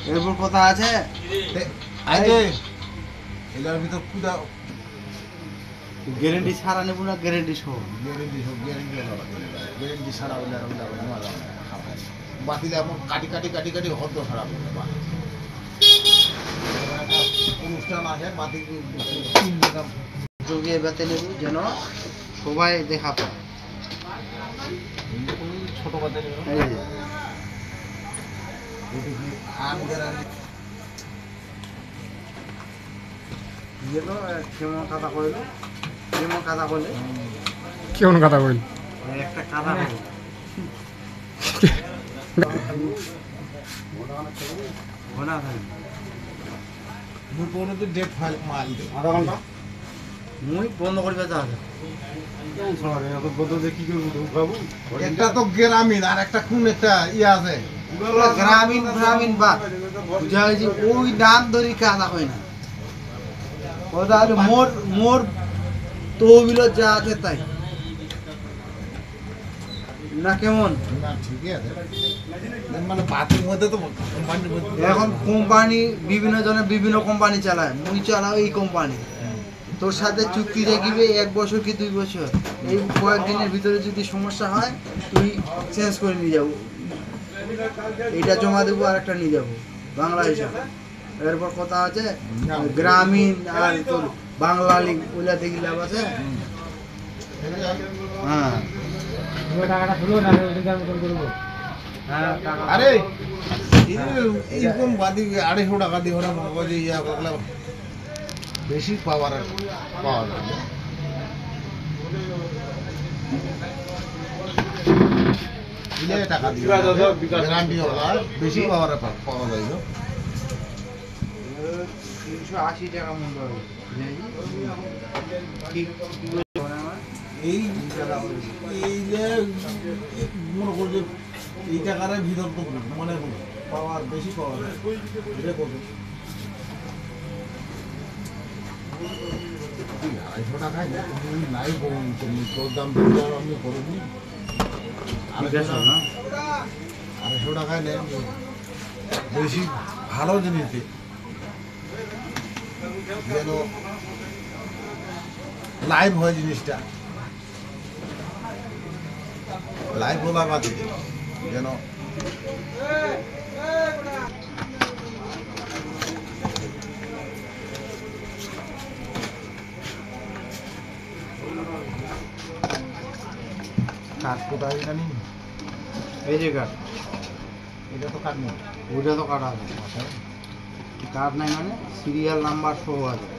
এরপর কথা আছে এটার ভিতর পুরা গ্যারেন্টি ছাড়া নেব না গ্যারেন্টি সহ? গ্যারেন্টি ছাড়া হলে বাতিলে এমন কাটি কাটি কাটি কাটি হত ছাড়া করবে অনুষ্ঠান আছে বাতি 3 দিন জগিয়ে বেতে নেব যেন সবাই দেখা পায়। ছোট বাতি কেমন কাদা করল, কেমন কাদা করলে কেমন কথা বল একটা কাদা করল ঘনা থাকে তো ডেট ফাইল মাল দে আধা ঘন্টা মুই বন্ধ করবে তাহলে একটা তো গ্রামীণ আর একটা কোন একটা ইয়ে আছে গ্রামীণ গ্রামীণ বাদ বুঝা হয়েছে ওই নাম ধরি কাদা হয় না ওটা হলো মোর মোর তহবিল যা আছে তাই না কেমন না ঠিকই আছে মানে বাতির মধ্যে তো কোম্পানির মধ্যে এখন কোম্পানি বিভিন্ন জনের বিভিন্ন কোম্পানি চালায় মুই চালাও এই কোম্পানি তোর সাথে চুক্তি রাখিবে 1 বছর কি 2 বছর এই কয়েকদিনের ভিতরে যদি সমস্যা হয় তুই চেঞ্জ করে নিয়ে যাবো এটা জমা দেবো আর একটা নিয়ে যাবো বাংলা হিসাব এরপর কথা আছে গ্রামীণ আর তোর বাংলা লিগ ওইলা দেখি লাভ আছে হ্যাঁ আরে এইরকম বাদি 250 টাকা দিয়ে ওরা মনে করে ইয়া করলে বেশি পাওয়া যায় দিলে টাকা দিয়ে গ্যারান্টি ওলা বেশি পাওয়া যায় 380 টাকা মূল্য হবে এই এই যে মনে করছে এই টাকার ভিতর তো মানে পাওয়ার বেশি পাওয়া যায় এটা করবে 250 টাকায় নাই তুমি তোর দাম দিয়ে আমি করবি 250 টাকায় নেন বেশি ভালো জিনিস যেন লাইভ হয় জিনিসটা লাইভ বলা বাদে যেন কাঠ কোথায় জানি এই যে কাঠ এটা তো কাঠ নেই ওটা তো কাটা আছে কাঠ নাই মানে সিরিয়াল নাম্বার সহ আছে